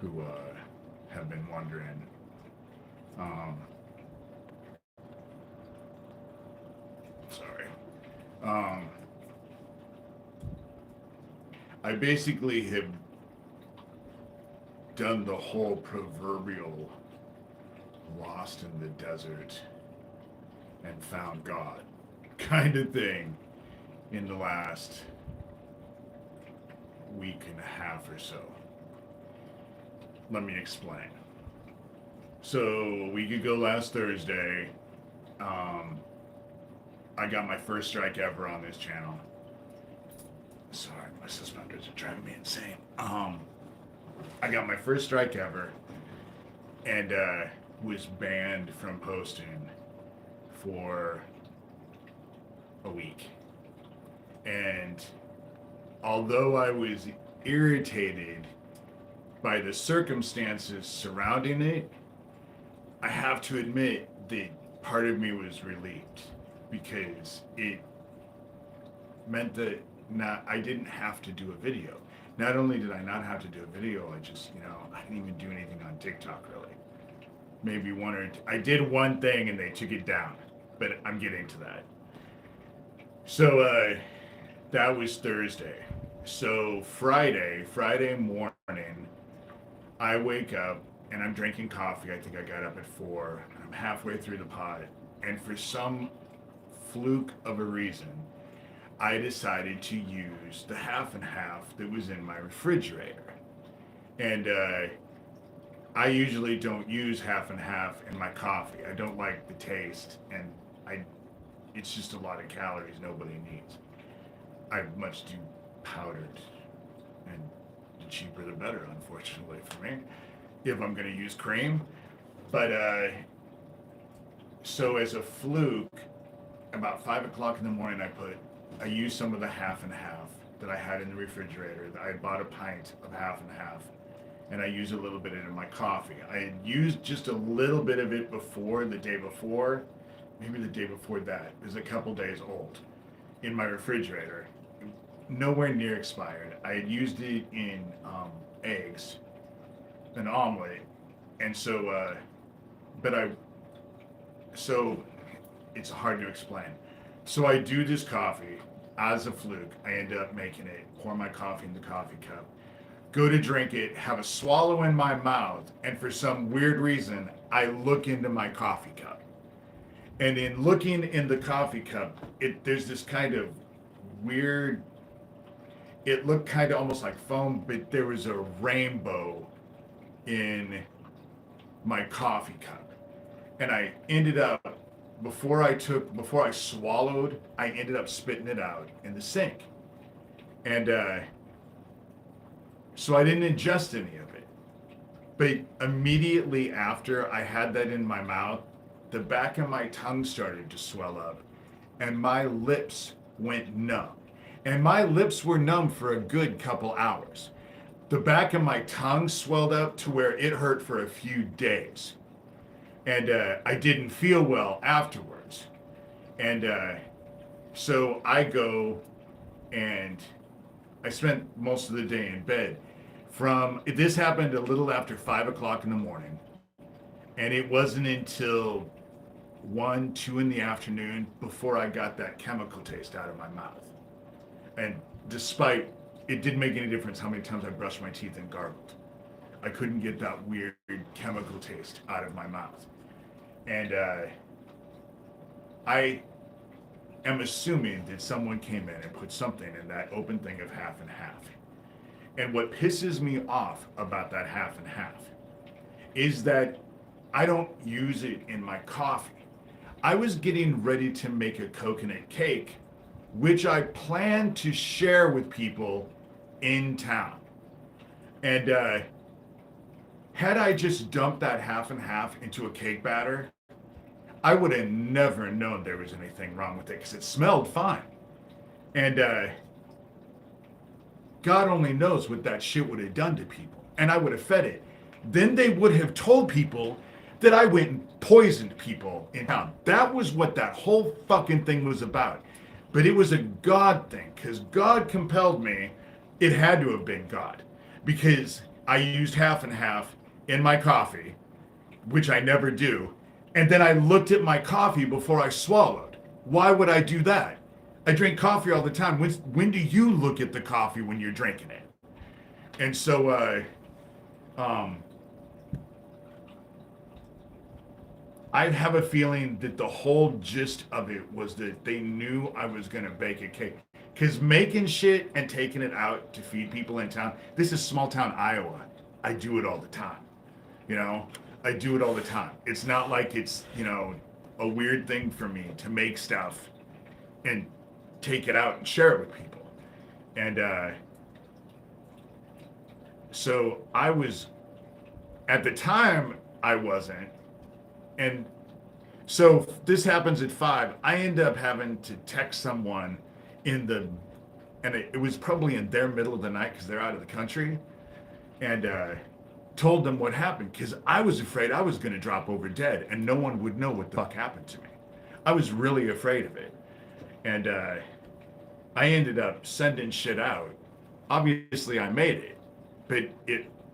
who have been wondering. Um, Sorry. Um, I basically have done the whole proverbial lost in the desert and found God kind of thing in the last week and a half or so. Let me explain. So, a week ago last Thursday, um, I got my first strike ever on this channel. Sorry, my suspenders are driving me insane. I got my first strike ever, and was banned from posting for a week. And although I was irritated by the circumstances surrounding it, I have to admit that part of me was relieved because it meant that I didn't have to do a video. Not only did I not have to do a video, I just, I didn't even do anything on TikTok really. Maybe one or two. I did one thing and they took it down, but I'm getting to that. So that was Thursday. So Friday morning, I wake up and I'm drinking coffee. I think I got up at 4 and I'm halfway through the pot. And for some fluke of a reason, I decided to use the half and half that was in my refrigerator. And I usually don't use half and half in my coffee. I don't like the taste, and it's just a lot of calories nobody needs. I much do powdered, and the cheaper the better, unfortunately for me, if I'm going to use cream. But so as a fluke, about 5 o'clock in the morning, I used some of the half and half that I had in the refrigerator. I had bought a pint of half and half, and I used a little bit of it in my coffee. I had used just a little bit of it before, the day before, maybe the day before that. It was a couple days old in my refrigerator, nowhere near expired. I had used it in eggs, an omelet, and so, so it's hard to explain. So I do this coffee as a fluke. I end up making it, pour my coffee in the coffee cup, go to drink it, have a swallow in my mouth, and for some weird reason, I look into my coffee cup. And in looking in the coffee cup, there's this kind of weird, it looked kind of almost like foam, but there was a rainbow in my coffee cup. And I ended up, before I swallowed, I ended up spitting it out in the sink. And so I didn't ingest any of it. But immediately after I had that in my mouth, the back of my tongue started to swell up and my lips went numb. And my lips were numb for a good couple hours. The back of my tongue swelled up to where it hurt for a few days. And I didn't feel well afterwards. And so I go and I spent most of the day in bed. This happened a little after 5 o'clock in the morning. And it wasn't until 1, 2 in the afternoon before I got that chemical taste out of my mouth. And despite, it didn't make any difference how many times I brushed my teeth and gargled. I couldn't get that weird chemical taste out of my mouth. And I am assuming that someone came in and put something in that open thing of half and half. And what pisses me off about that half and half is that I don't use it in my coffee. I was getting ready to make a coconut cake, which I plan to share with people in town. And had I just dumped that half and half into a cake batter, I would have never known there was anything wrong with it because it smelled fine. And God only knows what that shit would have done to people. And I would have fed it. Then they would have told people that I went and poisoned people in town. That was what that whole fucking thing was about. But it was a God thing because God compelled me. It had to have been God because I used half and half in my coffee, which I never do. And then I looked at my coffee before I swallowed. Why would I do that? I drink coffee all the time. When do you look at the coffee when you're drinking it? And so, um, I have a feeling that the whole gist of it was that they knew I was going to bake a cake. Because making shit and taking it out to feed people in town, this is small town Iowa. I do it all the time. You know, I do it all the time. It's not like it's, a weird thing for me to make stuff and take it out and share it with people. And so I was, at the time, I wasn't. And so this happens at 5. I end up having to text someone and it was probably in their middle of the night because they're out of the country, and told them what happened because I was afraid I was going to drop over dead and no one would know what the fuck happened to me. I was really afraid of it. And I ended up sending shit out. Obviously, I made it, but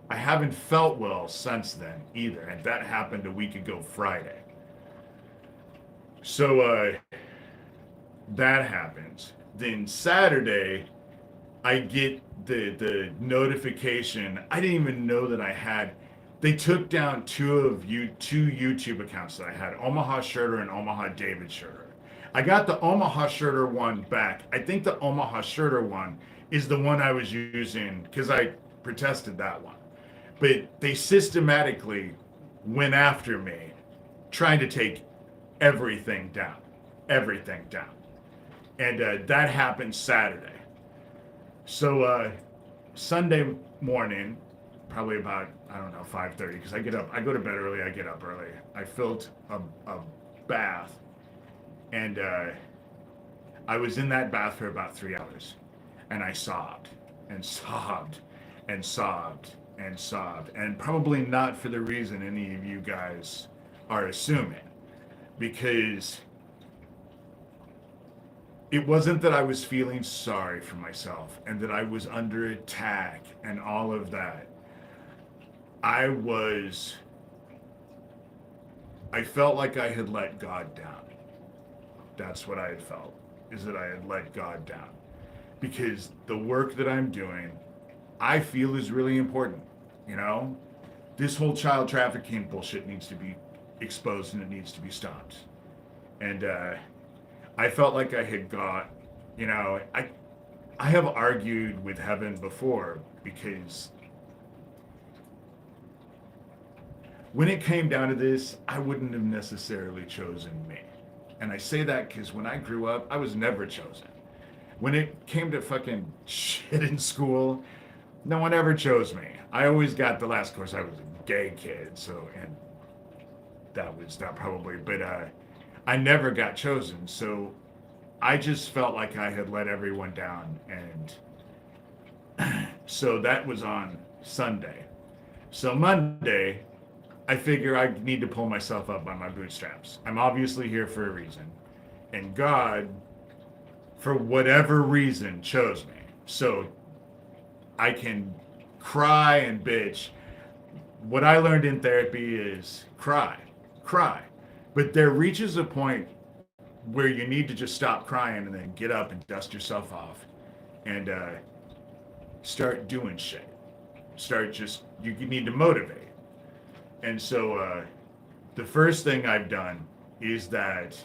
I haven't felt well since then either, and that happened a week ago Friday. So that happens. Then Saturday, I get the notification. I didn't even know that I had. They took down two YouTube accounts that I had, Omaha Shurter and Omaha David Shurter. I got the Omaha Shurter one back. I think the Omaha Shurter one is the one I was using because I protested that one. But they systematically went after me, trying to take everything down. And that happened Saturday. So Sunday morning, probably about, 5:30, because I go to bed early, I get up early. I filled a bath, and I was in that bath for about 3 hours, and I sobbed and sobbed and sobbed and sobbed, and probably not for the reason any of you guys are assuming, because it wasn't that I was feeling sorry for myself and that I was under attack and all of that. I felt like I had let God down. That's what I had felt, is that I had let God down. Because the work that I'm doing, I feel is really important. This whole child trafficking bullshit needs to be exposed and it needs to be stopped. And I felt like I had got, I have argued with heaven before, because when it came down to this, I wouldn't have necessarily chosen me. And I say that because when I grew up, I was never chosen. When it came to fucking shit in school, no one ever chose me. I always got the last course. I was a gay kid, and that was that probably, but I never got chosen. So I just felt like I had let everyone down. And so that was on Sunday. So Monday, I figure I need to pull myself up by my bootstraps. I'm obviously here for a reason. And God, for whatever reason, chose me. So I can cry and bitch. What I learned in therapy is cry. But there reaches a point where you need to just stop crying and then get up and dust yourself off and start doing shit. You need to motivate. And so the first thing I've done is that,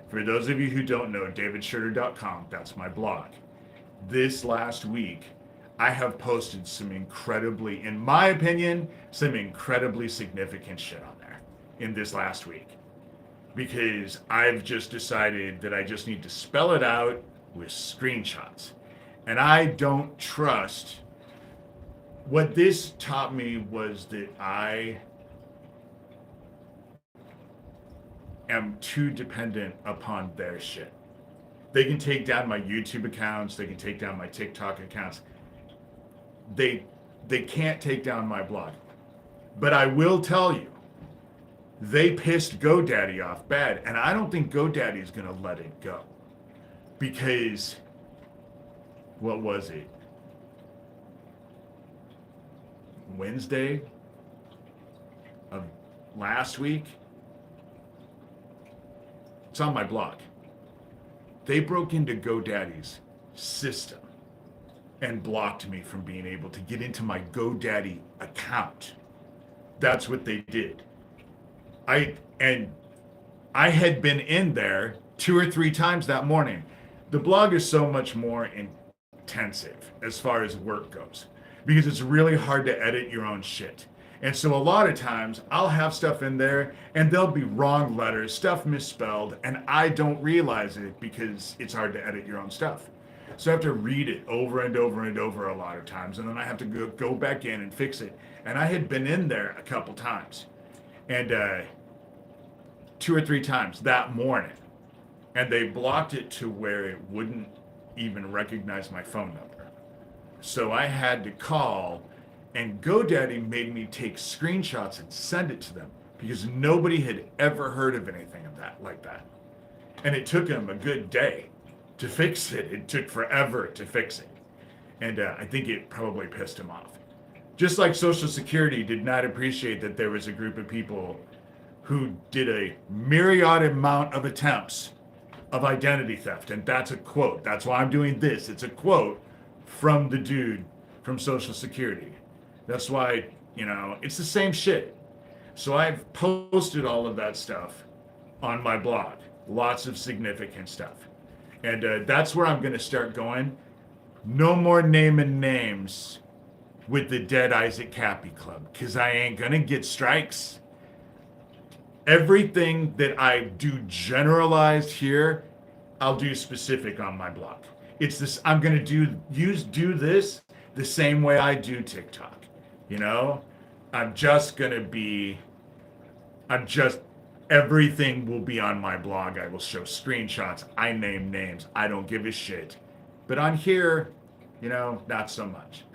for those of you who don't know, davidshurter.com, that's my blog. This last week, I have posted some incredibly, in my opinion, some incredibly significant shit on there in this last week. Because I've just decided that I just need to spell it out with screenshots. And I don't trust. What this taught me was that I am too dependent upon their shit. They can take down my YouTube accounts, they can take down my TikTok accounts. They can't take down my blog. But I will tell you, they pissed GoDaddy off bad, and I don't think GoDaddy is going to let it go. Because, what was it? Wednesday of last week. It's on my blog. They broke into GoDaddy's system and blocked me from being able to get into my GoDaddy account. That's what they did. I had been in there 2 or 3 times that morning. The blog is so much more intensive as far as work goes because it's really hard to edit your own shit. And so a lot of times I'll have stuff in there and there'll be wrong letters, stuff misspelled, and I don't realize it because it's hard to edit your own stuff. So I have to read it over and over and over a lot of times, and then I have to go back in and fix it. And I had been in there a couple times, and 2 or 3 times that morning, and they blocked it to where it wouldn't even recognize my phone number. So I had to call, and GoDaddy made me take screenshots and send it to them because nobody had ever heard of anything of that like that. And it took them a good day to fix it. It took forever to fix it. And I think it probably pissed him off. Just like Social Security did not appreciate that there was a group of people who did a myriad amount of attempts of identity theft. And that's a quote. That's why I'm doing this. It's a quote from the dude from Social Security. That's why, it's the same shit. So I've posted all of that stuff on my blog. Lots of significant stuff. And that's where I'm going to start going. No more naming names with the Dead Isaac Cappy Club, because I ain't going to get strikes. Everything that I do generalized here, I'll do specific on my blog. It's this, I'm going to do this the same way I do TikTok. Everything will be on my blog. I will show screenshots. I name names. I don't give a shit. But on here, not so much.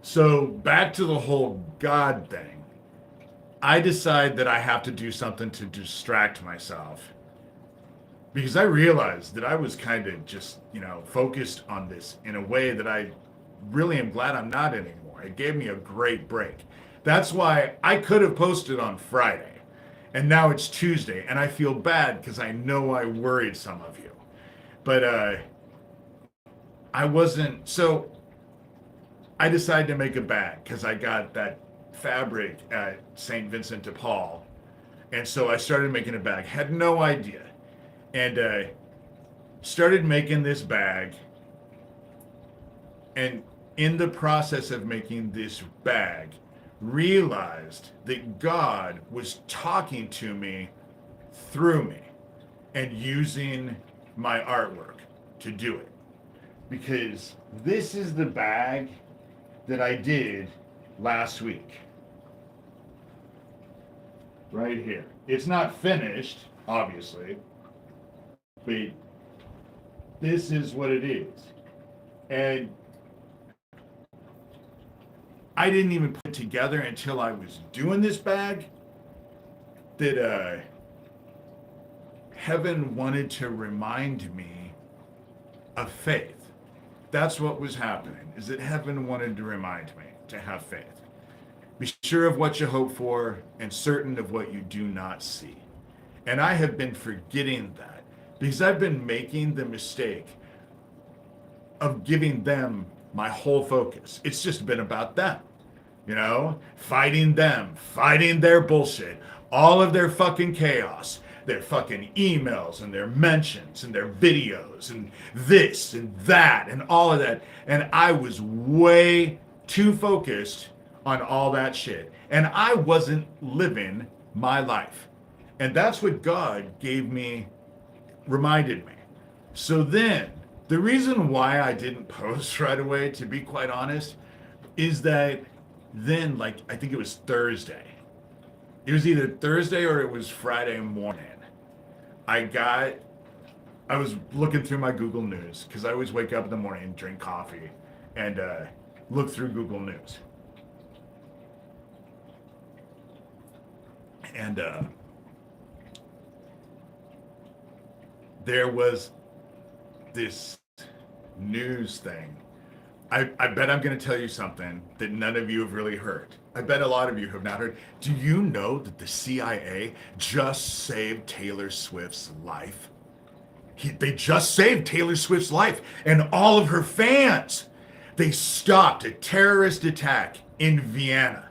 So back to the whole God thing. I decide that I have to do something to distract myself because I realized that I was kind of just, focused on this in a way that I really am glad I'm not anymore. It gave me a great break. That's why I could have posted on Friday. And now it's Tuesday, and I feel bad because I know I worried some of you. But I wasn't, so I decided to make a bag because I got that fabric at St. Vincent de Paul. And so I started making a bag, had no idea. And started making this bag. And in the process of making this bag, realized that God was talking to me through me and using my artwork to do it. Because this is the bag that I did last week. Right here. It's not finished, obviously, but this is what it is. And I didn't even put it together until I was doing this bag that heaven wanted to remind me of faith. That's what was happening, is that heaven wanted to remind me to have faith. Be sure of what you hope for and certain of what you do not see. And I have been forgetting that because I've been making the mistake of giving them my whole focus. It's just been about them, fighting them, fighting their bullshit, all of their fucking chaos, their fucking emails and their mentions and their videos and this and that and all of that. And I was way too focused on all that shit. And I wasn't living my life. And that's what God reminded me. So then, the reason why I didn't post right away, to be quite honest, is that then, I think it was Thursday. It was either Thursday or it was Friday morning. I was looking through my Google News, because I always wake up in the morning and drink coffee and look through Google News. And there was this news thing. I bet I'm going to tell you something that none of you have really heard. I bet a lot of you have not heard. Do you know that the CIA just saved Taylor Swift's life? They just saved Taylor Swift's life and all of her fans. They stopped a terrorist attack in Vienna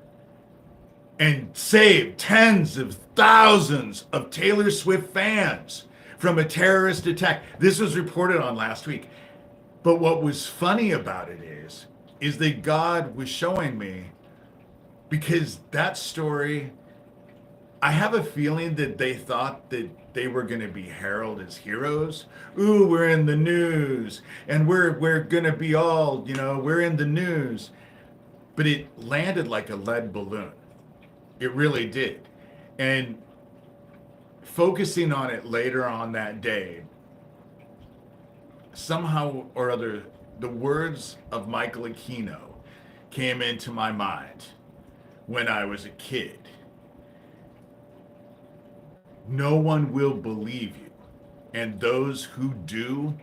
and saved tens of thousands of Taylor Swift fans from a terrorist attack. This was reported on last week. But what was funny about it is that God was showing me, because that story, I have a feeling that they thought that they were going to be heralded as heroes. Ooh, we're in the news, and we're going to be all, we're in the news. But it landed like a lead balloon. It really did. And focusing on it later on that day, somehow or other, the words of Michael Aquino came into my mind when I was a kid. No one will believe you, and those who do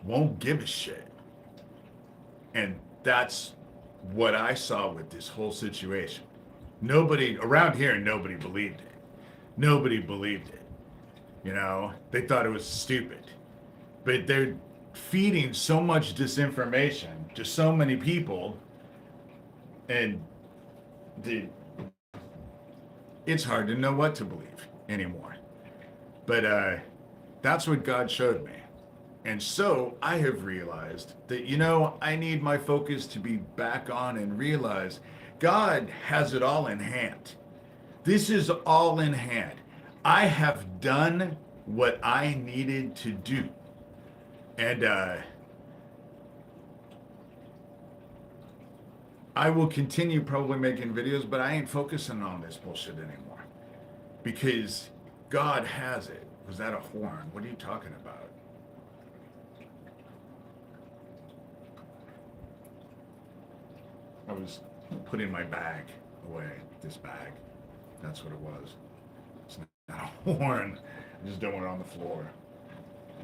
won't give a shit. And that's what I saw with this whole situation. Nobody around here, nobody believed it. Nobody believed it. They thought it was stupid. But they're feeding so much disinformation to so many people, and it's hard to know what to believe anymore. But that's what God showed me. And so I have realized that, I need my focus to be back on and realize God has it all in hand. This is all in hand. I have done what I needed to do. And I will continue probably making videos, but I ain't focusing on this bullshit anymore. Because God has it. Was that a horn? What are you talking about? I was putting my bag away. This bag. That's what it was. It's not a horn. I just don't want it on the floor.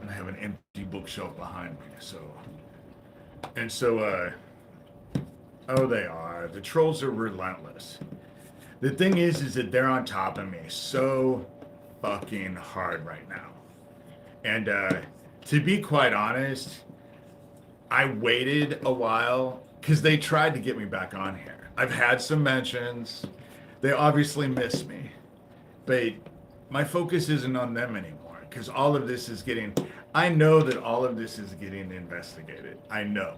And I have an empty bookshelf behind me, so. Oh, they are. The trolls are relentless. The thing is that they're on top of me so fucking hard right now. And to be quite honest, I waited a while because they tried to get me back on here. I've had some mentions. They obviously miss me. But my focus isn't on them anymore, because all of this is I know that all of this is getting investigated. I know.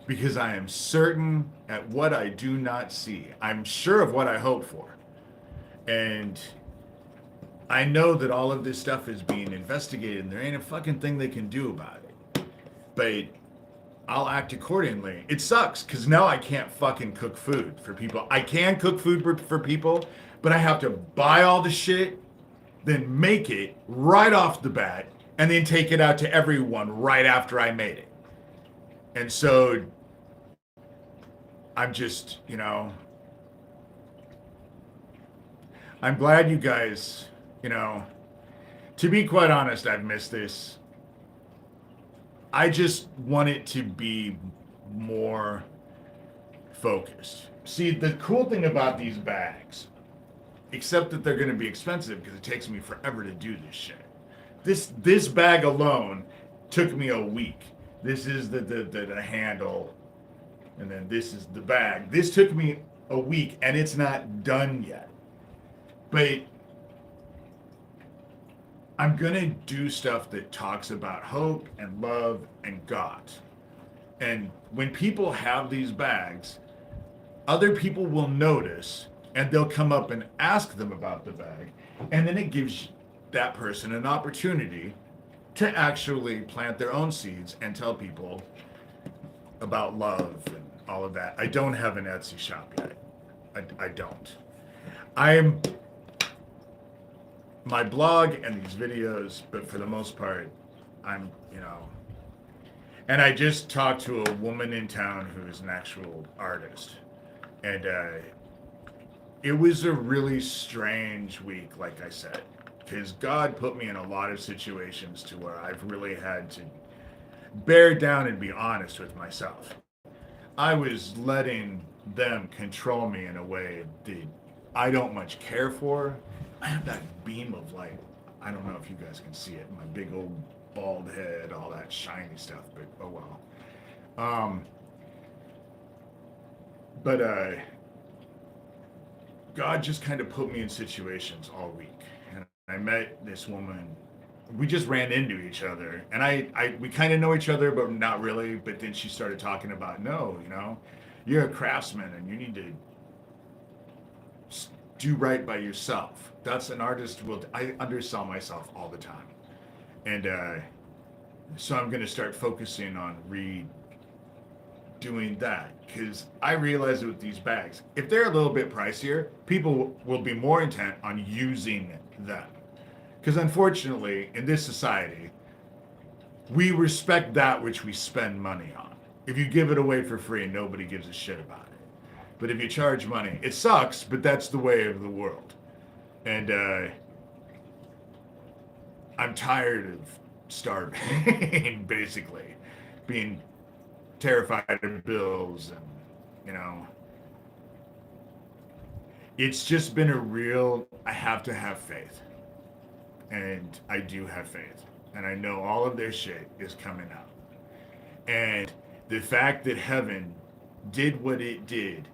Because I am certain at what I do not see. I'm sure of what I hope for. And I know that all of this stuff is being investigated, and there ain't a fucking thing they can do about it. But I'll act accordingly. It sucks, because now I can't fucking cook food for people. I can cook food for people, but I have to buy all the shit, then make it right off the bat, and then take it out to everyone right after I made it. And so I'm just, I'm glad you guys, to be quite honest, I've missed this. I just want it to be more focused. See, the cool thing about these bags, except that they're going to be expensive because it takes me forever to do this shit. This bag alone took me a week. This is the handle, and then this is the bag. This took me a week, and it's not done yet. But I'm going to do stuff that talks about hope and love and God. And when people have these bags, other people will notice, and they'll come up and ask them about the bag. And then it gives that person an opportunity to actually plant their own seeds and tell people about love and all of that. I don't have an Etsy shop yet. I don't. I'm my blog and these videos, but for the most part, I'm, and I just talked to a woman in town who is an actual artist. And it was a really strange week, like I said, because God put me in a lot of situations to where I've really had to bear down and be honest with myself. I was letting them control me in a way that I don't much care for. I have that beam of light. I don't know if you guys can see it. My big old bald head, all that shiny stuff, but oh well. Um, but God just kind of put me in situations all week. And I met this woman. We just ran into each other, and we kind of know each other, but not really. But then she started talking about, no, you're a craftsman, and you need to do right by yourself. That's an artist will. I undersell myself all the time, and so I'm going to start focusing on doing that, because I realize with these bags, if they're a little bit pricier, people will be more intent on using them. Because unfortunately, in this society, we respect that which we spend money on. If you give it away for free, nobody gives a shit about it. But if you charge money, it sucks, but that's the way of the world. And I'm tired of starving, basically, being terrified of bills, and it's just been a real, I have to have faith. And I do have faith. And I know all of their shit is coming out. And the fact that heaven did what it did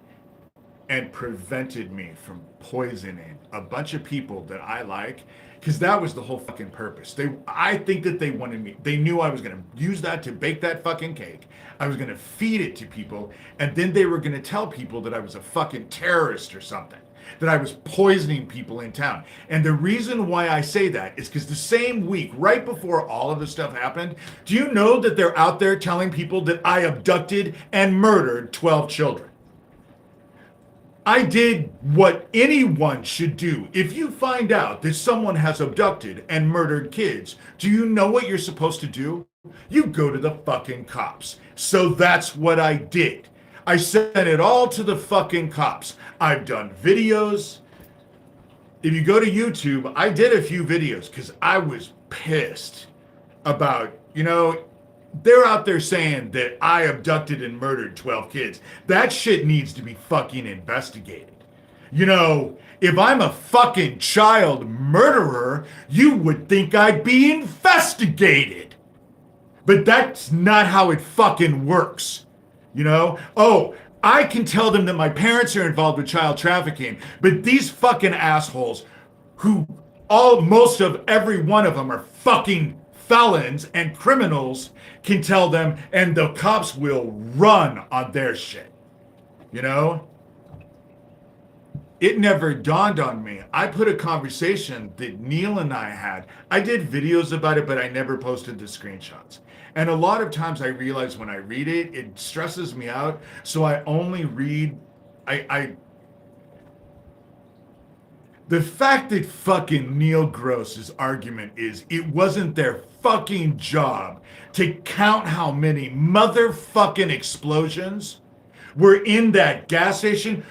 and prevented me from poisoning a bunch of people that I like, because that was the whole fucking purpose. I think that they wanted me, they knew I was going to use that to bake that fucking cake. I was going to feed it to people, and then they were going to tell people that I was a fucking terrorist or something, that I was poisoning people in town. And the reason why I say that is because the same week, right before all of this stuff happened, do you know that they're out there telling people that I abducted and murdered 12 children? I did what anyone should do. If you find out that someone has abducted and murdered kids, do you know what you're supposed to do? You go to the fucking cops. So that's what I did. I sent it all to the fucking cops. I've done videos. If you go to YouTube, I did a few videos because I was pissed about, they're out there saying that I abducted and murdered 12 kids. That shit needs to be fucking investigated. If I'm a fucking child murderer, you would think I'd be investigated. But that's not how it fucking works. Oh, I can tell them that my parents are involved with child trafficking, but these fucking assholes who most of every one of them are fucking felons and criminals can tell them, and the cops will run on their shit. It never dawned on me. I put a conversation that Neil and I had. I did videos about it, but I never posted the screenshots. And a lot of times I realize when I read it, it stresses me out. So I only read, the fact that fucking Neil Gross's argument is it wasn't their fucking job to count how many motherfucking explosions were in that gas station.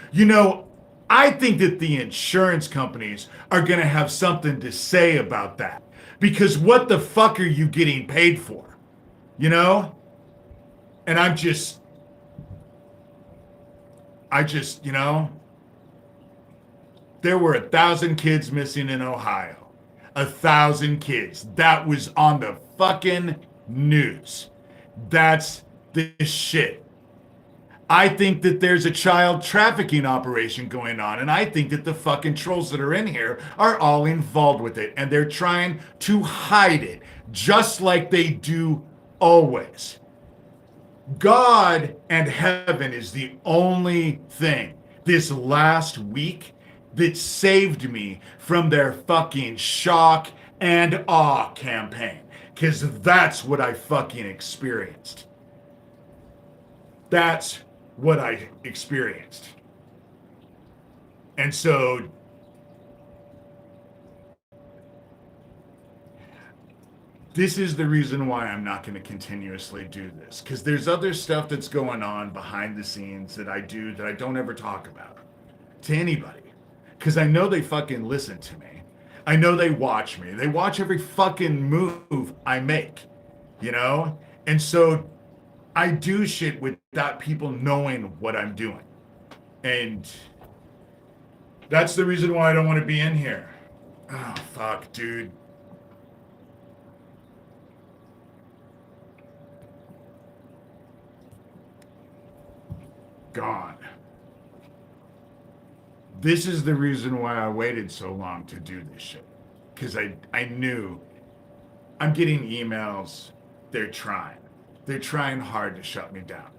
I think that the insurance companies are going to have something to say about that. Because what the fuck are you getting paid for? And I just, there were 1,000 kids missing in Ohio. 1,000 kids. That was on the fucking news. That's the shit. I think that there's a child trafficking operation going on, and I think that the fucking trolls that are in here are all involved with it, and they're trying to hide it, just like they do always. God and heaven is the only thing this last week that saved me from their fucking shock and awe campaign, because that's what I fucking experienced. That's what I experienced. And so this is the reason why I'm not going to continuously do this, because there's other stuff that's going on behind the scenes that I do that I don't ever talk about to anybody, because I know they fucking listen to me. I know they watch me. They watch every fucking move I make, And so I do shit without people knowing what I'm doing. And that's the reason why I don't want to be in here. Oh, fuck, dude. Gone. This is the reason why I waited so long to do this shit. Because I knew I'm getting emails. They're trying. They're trying hard to shut me down.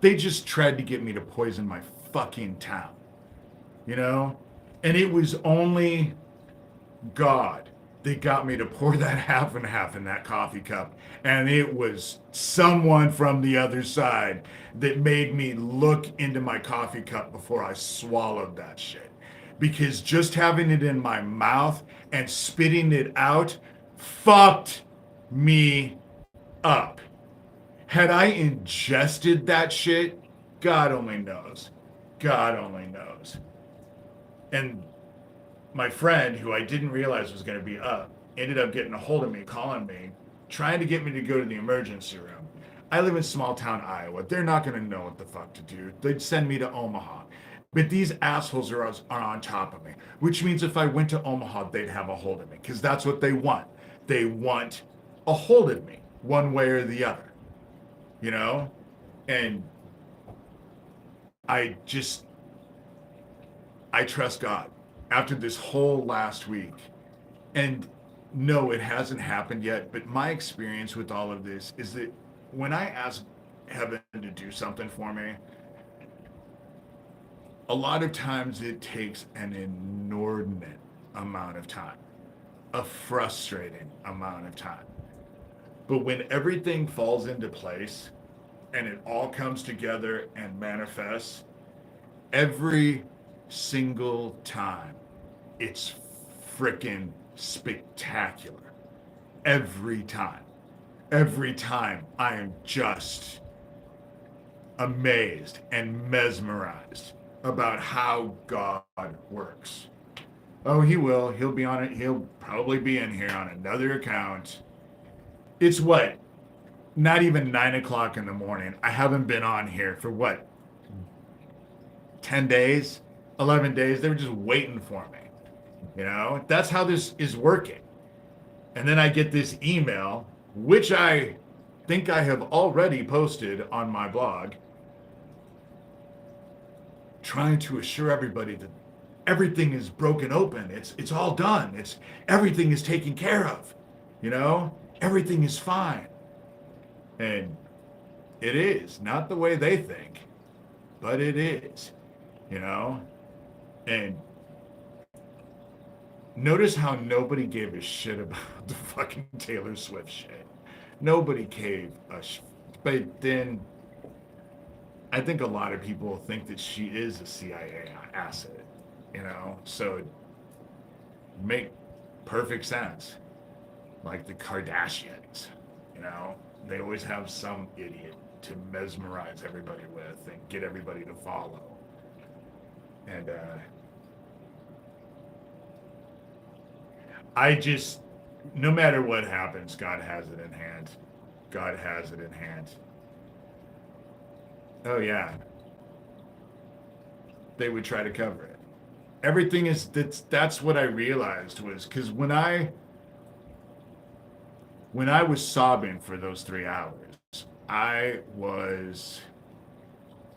They just tried to get me to poison my fucking town. You know? And it was only God that got me to pour that half and half in that coffee cup. And it was someone from the other side that made me look into my coffee cup before I swallowed that shit. Because just having it in my mouth and spitting it out fucked me up. Had I ingested that shit, God only knows. God only knows. And my friend, who I didn't realize was going to be up, ended up getting a hold of me, calling me, trying to get me to go to the emergency room. I live in small town Iowa. They're not going to know what the fuck to do. They'd send me to Omaha. But these assholes are on top of me, which means if I went to Omaha, they'd have a hold of me because that's what they want. They want a hold of me one way or the other, you know? And I trust God after this whole last week. And no, it hasn't happened yet, but my experience with all of this is that when I ask heaven to do something for me, a lot of times it takes an inordinate amount of time, a frustrating amount of time. But when everything falls into place and it all comes together and manifests, every single time it's freaking spectacular. Every time. Every time I am just amazed and mesmerized about how God works. Oh, he will. He'll be on it. He'll probably be in here on another account. It's what? Not even 9 o'clock in the morning. I haven't been on here for what? 10 days? 11 days? They were just waiting for me. You know? That's how this is working. And then I get this email, which I think I have already posted on my blog, trying to assure everybody that everything is broken open. It's all done. Everything is taken care of. You know? Everything is fine. And it is. Not the way they think, but it is. You know? And notice how nobody gave a shit about the fucking Taylor Swift shit. Nobody gave a shit. But then I think a lot of people think that she is a CIA asset, you know? So it make perfect sense. Like the Kardashians, you know? They always have some idiot to mesmerize everybody with and get everybody to follow. And I just, no matter what happens, God has it in hand. God has it in hand. Oh yeah. They would try to cover it. Everything is, that's what I realized was, because when I was sobbing for those 3 hours,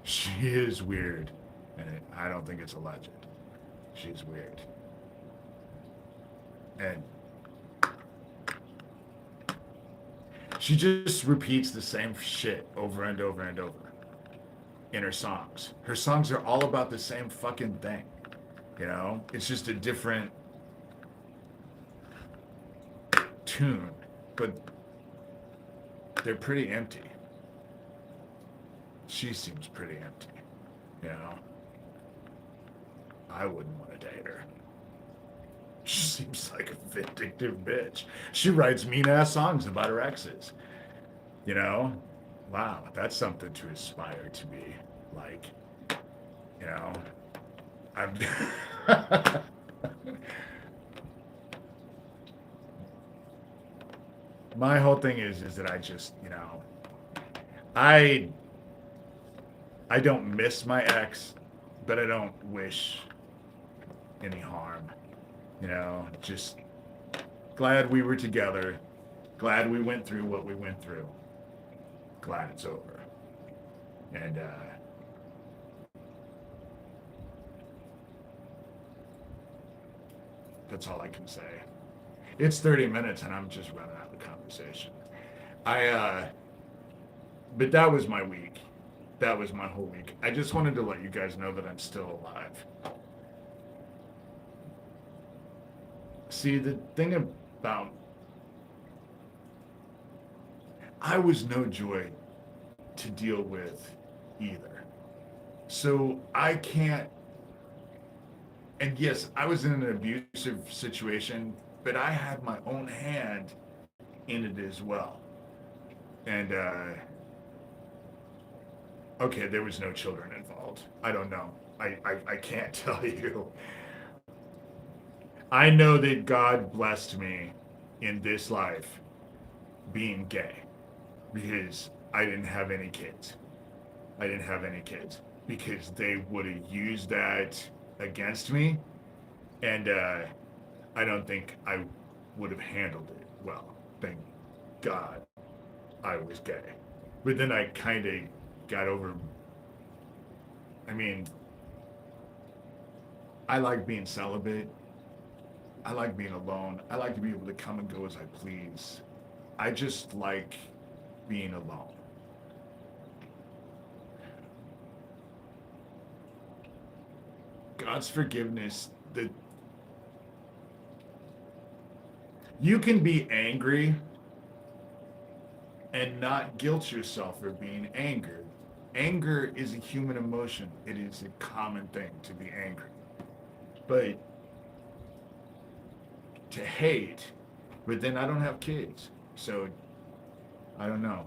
she is weird. And I don't think it's a legend. She's weird. And she just repeats the same shit over and over and over in her songs. Her songs are all about the same fucking thing. You know? It's just a different tune. But they're pretty empty. She seems pretty empty. You know? I wouldn't want to date her. She seems like a vindictive bitch. She writes mean-ass songs about her exes. You know? Wow, that's something to aspire to be like. You know? I'm... My whole thing is that I just, you know, I I don't miss my ex, but I don't wish any harm. You know, just glad we were together. Glad we went through what we went through. Glad it's over. And that's all I can say. It's 30 minutes and I'm just running out of the conversation. I but that was my week. That was my whole week. I just wanted to let you guys know that I'm still alive. See, the thing about I was no joy to deal with either. So I can't, and yes, I was in an abusive situation, but I had my own hand in it as well. And okay, there was no children involved. I don't know. I can't tell you. I know that God blessed me in this life being gay because I didn't have any kids. I didn't have any kids because they would have used that against me. And I don't think I would have handled it well. Thank God I was gay. But then I kind of got over. I mean, I like being celibate. I like being alone. I like to be able to come and go as I please. I just like being alone. God's forgiveness, that you can be angry and not guilt yourself for being angry. Anger is a human emotion. It is a common thing to be angry. But to hate, but then I don't have kids. So I don't know.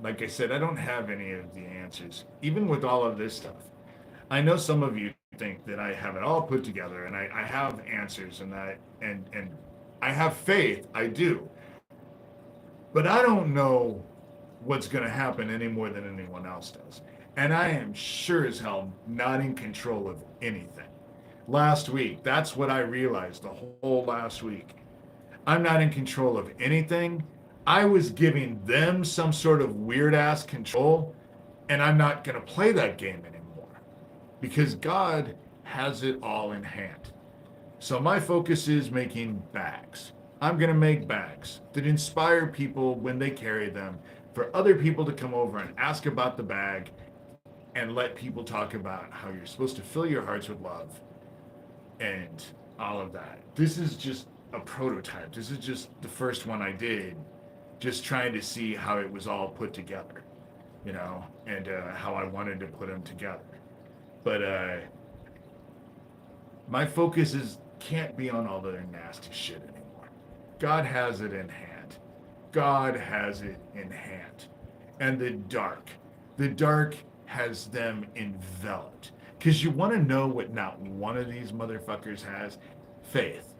Like I said, I don't have any of the answers, even with all of this stuff. I know some of you think that I have it all put together and I have answers and that and I have faith, I do. But I don't know what's gonna happen any more than anyone else does. And I am sure as hell not in control of anything. Last week, that's what I realized the whole last week. I'm not in control of anything. I was giving them some sort of weird ass control, and I'm not going to play that game anymore because God has it all in hand. So my focus is making bags. I'm going to make bags that inspire people when they carry them for other people to come over and ask about the bag and let people talk about how you're supposed to fill your hearts with love and all of that. This is just a prototype. This is just the first one I did, just trying to see how it was all put together, you know, and how I wanted to put them together. But my focus is can't be on all the nasty shit anymore. God has it in hand. God has it in hand. And the dark has them enveloped. Because you want to know what not one of these motherfuckers has? Faith.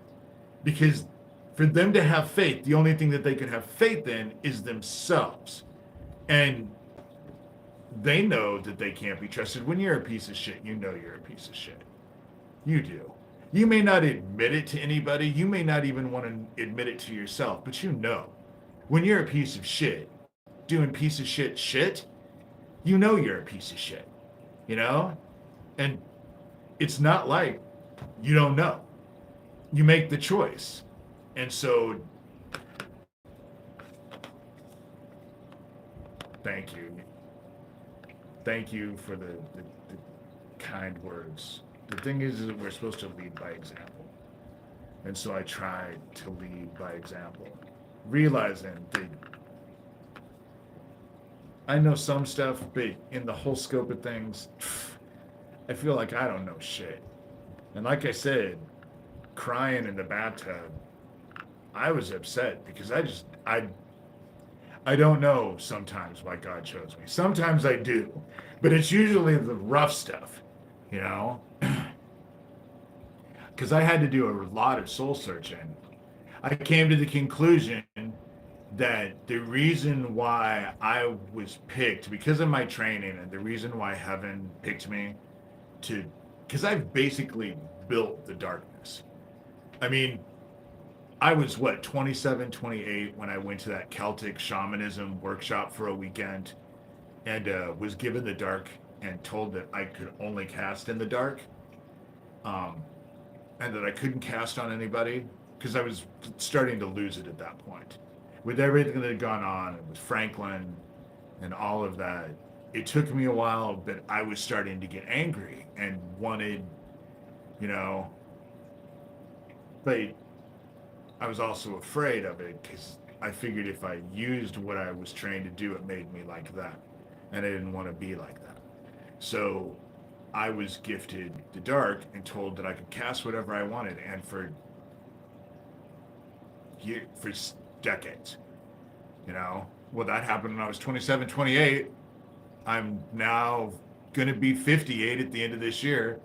Because for them to have faith, the only thing that they could have faith in is themselves. And they know that they can't be trusted. When you're a piece of shit, you know you're a piece of shit. You do. You may not admit it to anybody. You may not even want to admit it to yourself, but you know. When you're a piece of shit, doing piece of shit, you know you're a piece of shit. You know? And it's not like you don't know. You make the choice. And so, thank you. Thank you for the kind words. The thing is that we're supposed to lead by example. And so I tried to lead by example, realizing that I know some stuff, but in the whole scope of things, I feel like I don't know shit. And like I said, crying in the bathtub, I was upset because I don't know sometimes why God chose me. Sometimes I do, but it's usually the rough stuff, you know? Because I had to do a lot of soul searching. I came to the conclusion that the reason why I was picked because of my training, and the reason why heaven picked me to, because I've basically built the darkness. I mean, I was what, 27, 28 when I went to that Celtic shamanism workshop for a weekend, and was given the dark and told that I could only cast in the dark, um, and that I couldn't cast on anybody because I was starting to lose it at that point. With everything that had gone on, with Franklin and all of that, it took me a while, but I was starting to get angry and wanted, you know, but I was also afraid of it because I figured if I used what I was trained to do, it made me like that. And I didn't want to be like that. So I was gifted the dark and told that I could cast whatever I wanted. And for decades, well, that happened when I was 27, 28. I'm now going to be 58 at the end of this year.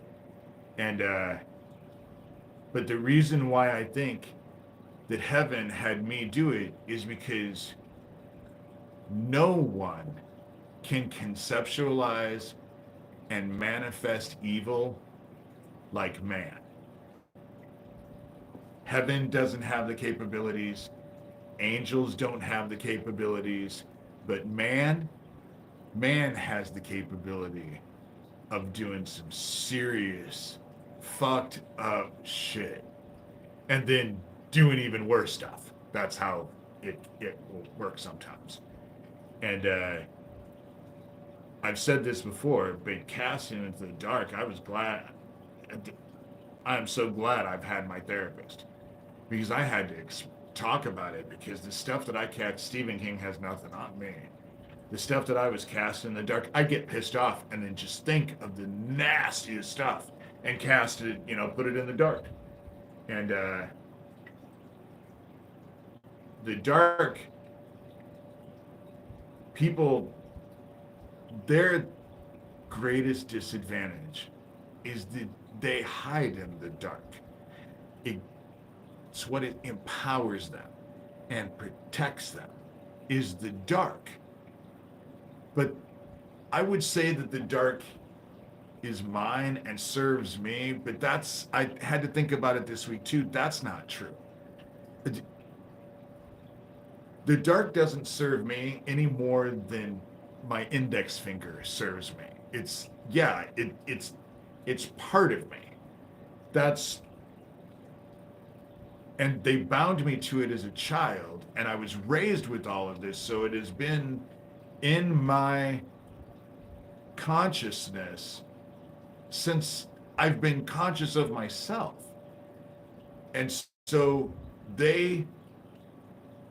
And, but the reason why I think that heaven had me do it is because no one can conceptualize and manifest evil like man. Heaven doesn't have the capabilities, angels don't have the capabilities, but man has the capability of doing some serious fucked up shit and then doing even worse stuff. That's how it will work sometimes. And I've said this before, but casting into the dark, I was glad. I'm so glad I've had my therapist because I had to talk about it because the stuff that I cast, Stephen King has nothing on me. The stuff that I was casting in the dark, I get pissed off and then just think of the nastiest stuff and cast it, put it in the dark. And the dark people, their greatest disadvantage is that they hide in the dark. It's what it empowers them and protects them is the dark. But I would say that the dark is mine and serves me, but I had to think about it this week too. That's not true. The dark doesn't serve me any more than my index finger serves me. It's part of me. And they bound me to it as a child, and I was raised with all of this, so it has been in my consciousness since I've been conscious of myself. And so they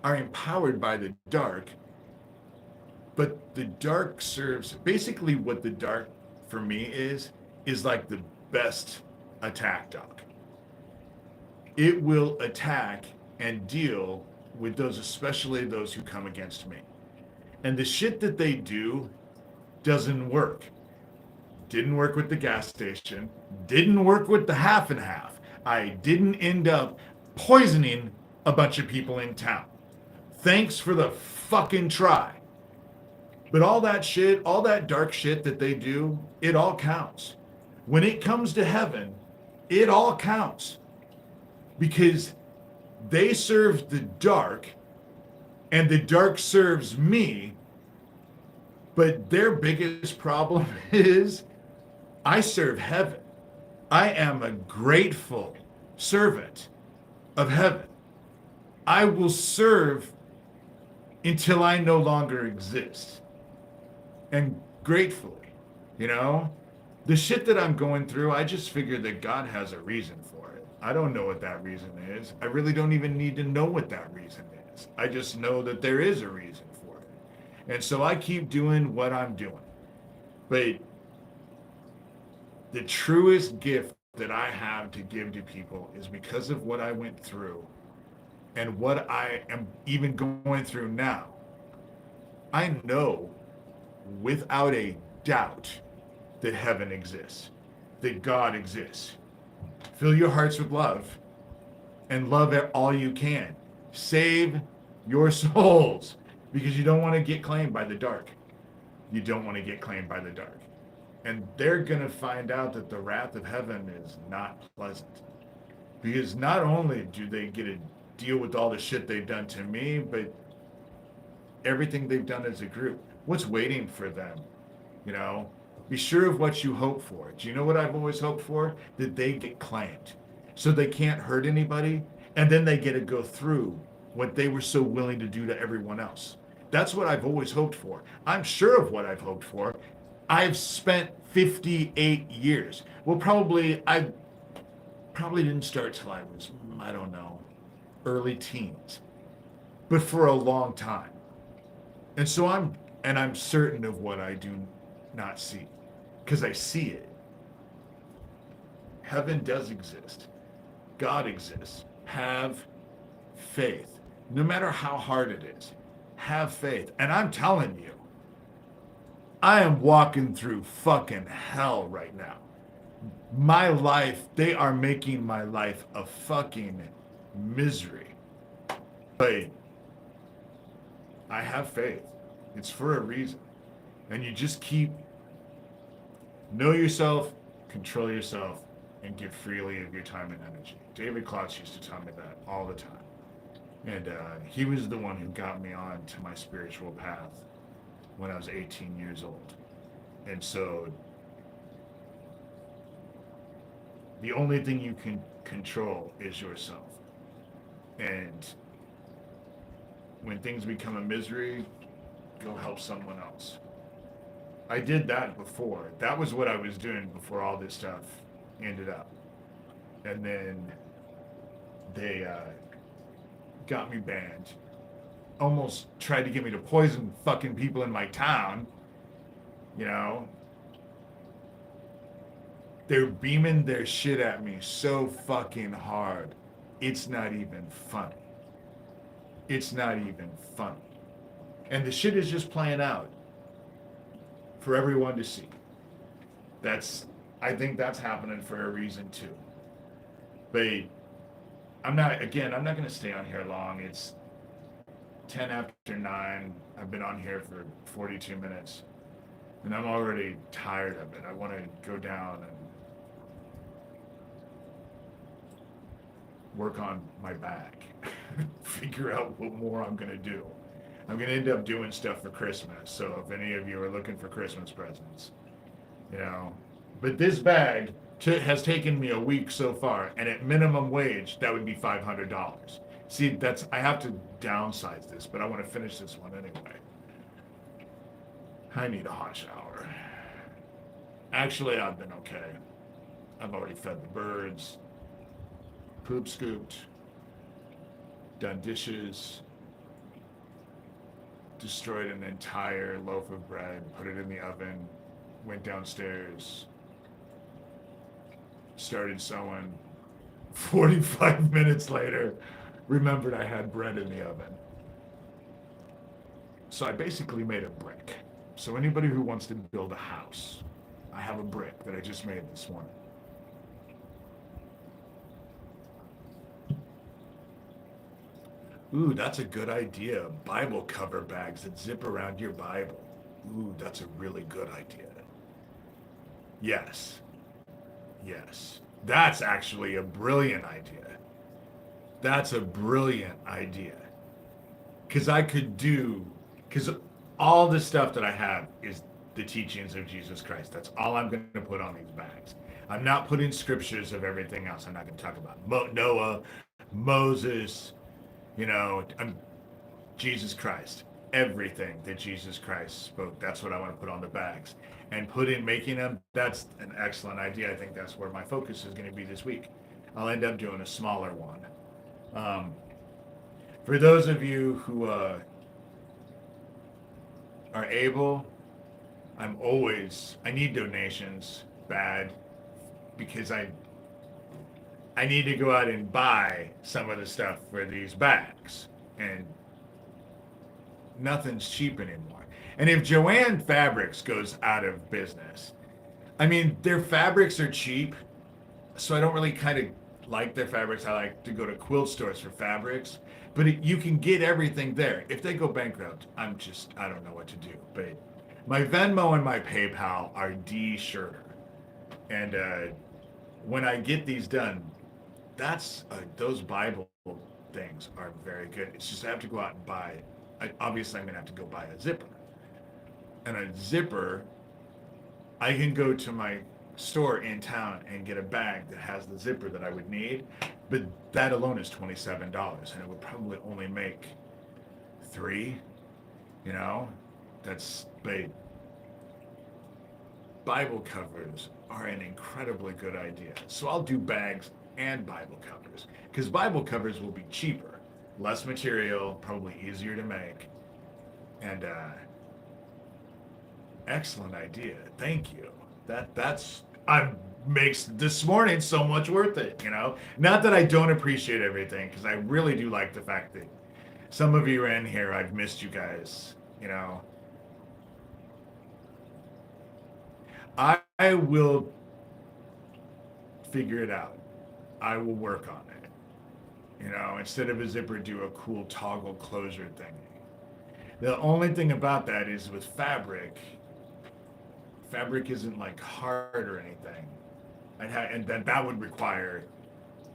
are empowered by the dark, but the dark serves, basically what the dark for me is like the best attack dog. It will attack and deal with those, especially those who come against me. And the shit that they do doesn't work. Didn't work with the gas station. Didn't work with the half and half. I didn't end up poisoning a bunch of people in town. Thanks for the fucking try. But all that shit, all that dark shit that they do, it all counts. When it comes to heaven, it all counts. Because they serve the dark and the dark serves me. But their biggest problem is I serve heaven. I am a grateful servant of heaven. I will serve until I no longer exist. And gratefully, the shit that I'm going through, I just figured that God has a reason for it. I don't know what that reason is. I really don't even need to know what that reason is. I just know that there is a reason for it. And so I keep doing what I'm doing. But the truest gift that I have to give to people is because of what I went through and what I am even going through now. I know without a doubt that heaven exists, that God exists. Fill your hearts with love and love it all you can. Save your souls, because you don't want to get claimed by the dark. You don't want to get claimed by the dark. And they're going to find out that the wrath of heaven is not pleasant. Because not only do they get to deal with all the shit they've done to me, but everything they've done as a group. What's waiting for them? You know, be sure of what you hope for. Do you know what I've always hoped for? That they get claimed so they can't hurt anybody, and then they get to go through what they were so willing to do to everyone else. That's what I've always hoped for. I'm sure of what I've hoped for. I've spent 58 years. Well, I probably didn't start till I was, I don't know, early teens, but for a long time. And so I'm certain of what I do not see, because I see it. Heaven does exist. God exists. Have faith. No matter how hard it is, have faith. And I'm telling you, I am walking through fucking hell right now. My life, they are making my life a fucking misery. But I have faith. It's for a reason. And you just know yourself, control yourself, and give freely of your time and energy. David Klotz used to tell me that all the time. And he was the one who got me on to my spiritual path when I was 18 years old. And so the only thing you can control is yourself. And when things become a misery, go help someone else. I did that before. That was what I was doing before all this stuff ended up. And then they got me banned. Almost tried to get me to poison fucking people in my town. You know? They're beaming their shit at me so fucking hard. It's not even funny. It's not even funny. And the shit is just playing out for everyone to see. I think that's happening for a reason too. But I'm not going to stay on here long. It's 10 after 9. I've been on here for 42 minutes. And I'm already tired of it. I want to go down and work on my back. Figure out what more I'm going to do. I'm going to end up doing stuff for Christmas. So if any of you are looking for Christmas presents, you know. But this bag has taken me a week so far. And at minimum wage, that would be $500. See, I have to downsize this, but I want to finish this one anyway. I need a hot shower. Actually, I've been okay. I've already fed the birds, poop scooped, done dishes, destroyed an entire loaf of bread, put it in the oven, went downstairs, started sewing. 45 minutes later, remembered I had bread in the oven. So I basically made a brick. So anybody who wants to build a house, I have a brick that I just made this morning. Ooh, that's a good idea. Bible cover bags that zip around your Bible. Ooh, that's a really good idea. Yes. Yes. That's actually a brilliant idea. That's a brilliant idea. Because all the stuff that I have is the teachings of Jesus Christ. That's all I'm going to put on these bags. I'm not putting scriptures of everything else. I'm not going to talk about Noah, Moses, Jesus Christ. Everything that Jesus Christ spoke, that's what I want to put on the bags. And making them, that's an excellent idea. I think that's where my focus is going to be this week. I'll end up doing a smaller one. For those of you who are able, I need donations bad, because I need to go out and buy some of the stuff for these bags, and nothing's cheap anymore. And if Joanne Fabrics goes out of business, I mean, their fabrics are cheap, so I don't really like their fabrics. I like to go to quilt stores for fabrics, but you can get everything there. If they go bankrupt, I don't know what to do. But my Venmo and my PayPal are Shurter. And when I get these done, those Bible things are very good. It's just I have to go out and buy. Obviously, I'm gonna have to go buy a zipper, and a zipper. I can go to my store in town and get a bag that has the zipper that I would need, but that alone is $27, and it would probably only make 3. You know, that's big. Bible covers are an incredibly good idea. So I'll do bags and Bible covers because Bible covers will be cheaper, less material, probably easier to make, and excellent idea. Thank you. That's I makes this morning so much worth it. You know, not that I don't appreciate everything because I really do like the fact that some of you are in here. I've missed you guys. You know, I will figure it out. I will work on it. You know, instead of a zipper, do a cool toggle closure thingy. The only thing about that is with fabric isn't like hard or anything. And then that would require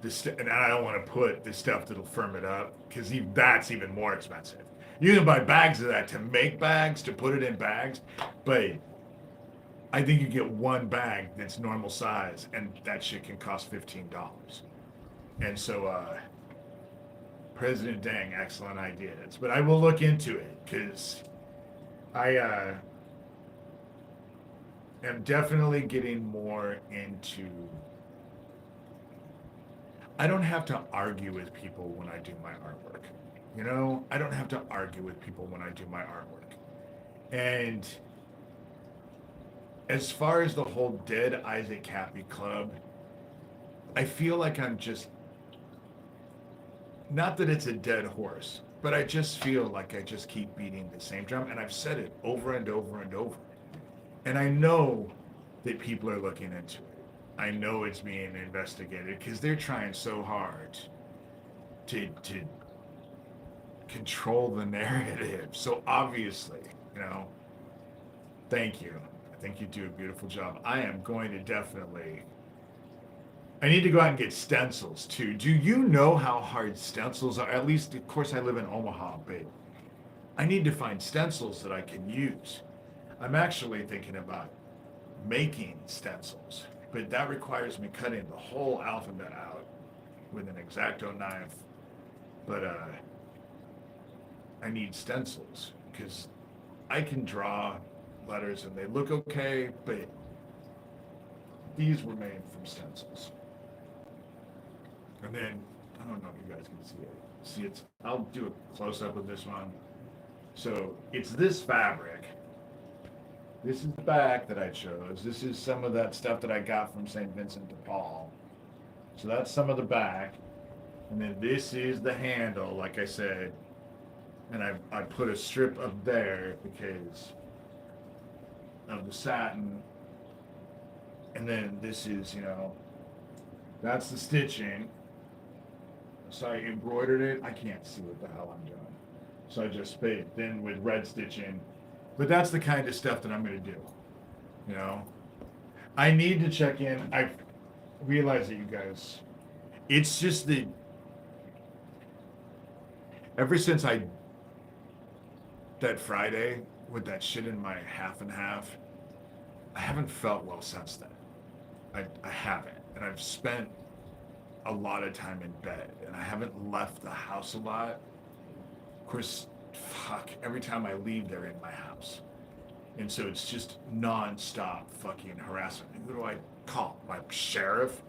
this, and I don't want to put the stuff that'll firm it up because that's even more expensive. You can buy bags of that to make bags, to put it in bags, but I think you get one bag that's normal size, and that shit can cost $15. And so, President Dang, excellent ideas. But I will look into it because I am definitely getting more into. I don't have to argue with people when I do my artwork. You know, I don't have to argue with people when I do my artwork. And as far as the whole Dead Isaac Cappy Club, I feel like I'm just, not that it's a dead horse, but I just feel like I just keep beating the same drum. And I've said it over and over and over. And I know that people are looking into it. I know it's being investigated because they're trying so hard to control the narrative. So obviously, you know, thank you. I think you do a beautiful job. I am going to definitely. I need to go out and get stencils too. Do you know how hard stencils are? At least, of course, I live in Omaha, but I need to find stencils that I can use. I'm actually thinking about making stencils, but that requires me cutting the whole alphabet out with an X-Acto knife. But I need stencils because I can draw letters and they look okay, but these were made from stencils. And then, I don't know if you guys can see it. See, I'll do a close-up of this one. So, it's this fabric. This is the back that I chose. This is some of that stuff that I got from St. Vincent de Paul. So that's some of the back. And then this is the handle, like I said. And I put a strip up there because of the satin. And then this is, that's the stitching. So I embroidered it. I can't see what the hell I'm doing. So I just spayed thin with red stitching. But that's the kind of stuff that I'm going to do. I need to check in. I realize that you guys, it's just that ever since that Friday with that shit in my half and half, I haven't felt well since then. I haven't. And I've spent a lot of time in bed and I haven't left the house a lot. Of course, every time I leave, they're in my house. And so it's just non-stop fucking harassment. Who do I call? My sheriff?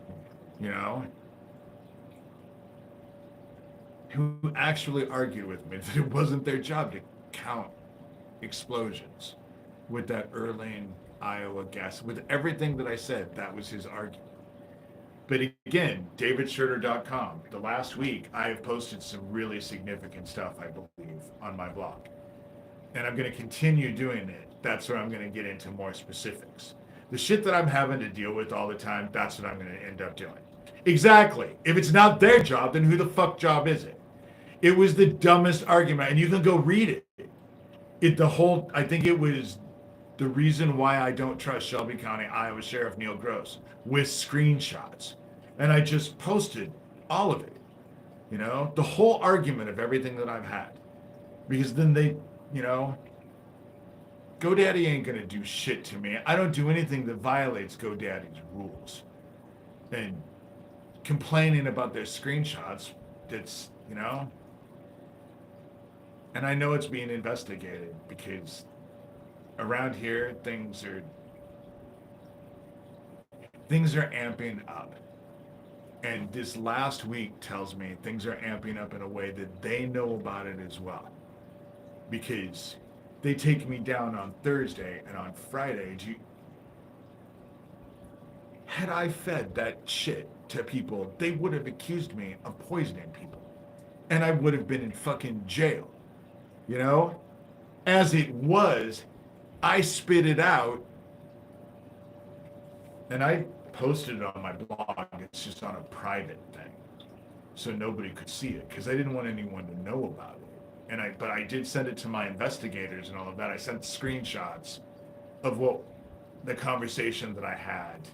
Who actually argued with me that it wasn't their job to count explosions with that Erling, Iowa gas. With everything that I said, that was his argument. But again, davidshurter.com. The last week, I have posted some really significant stuff, I believe, on my blog. And I'm going to continue doing it. That's where I'm going to get into more specifics. The shit that I'm having to deal with all the time, that's what I'm going to end up doing. Exactly. If it's not their job, then who the fuck job is it? It was the dumbest argument, and you can go read it. I think it was the reason why I don't trust Shelby County, Iowa Sheriff Neil Gross with screenshots. And I just posted all of it, the whole argument of everything that I've had. Because then they, you know, GoDaddy ain't gonna do shit to me. I don't do anything that violates GoDaddy's rules. And complaining about their screenshots, that's. And I know it's being investigated because around here things are amping up. And this last week tells me things are amping up in a way that they know about it as well. Because they take me down on Thursday and on Friday. Had I fed that shit to people, they would have accused me of poisoning people. And I would have been in fucking jail. You know? As it was, I spit it out and I posted it on my blog. It's just on a private thing. So nobody could see it because I didn't want anyone to know about it. But I did send it to my investigators and all of that. I sent screenshots of what the conversation that I had,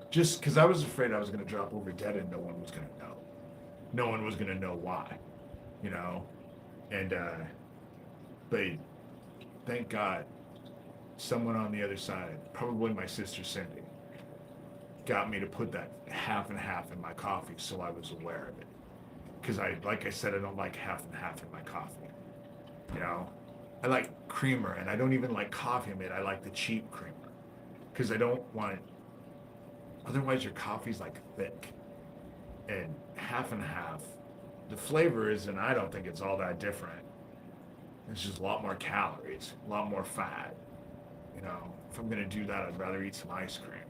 just because I was afraid I was going to drop over dead and no one was going to know. No one was going to know why, you know? And, but thank God someone on the other side, probably my sister Cindy, got me to put that half and half in my coffee so I was aware of it. Because like I said, I don't like half and half in my coffee. I like creamer, and I don't even like coffee mate. I like the cheap creamer because I don't want it. Otherwise, your coffee's like thick, and half and half. The flavor isn't. I don't think it's all that different. It's just a lot more calories, a lot more fat. If I'm gonna do that, I'd rather eat some ice cream.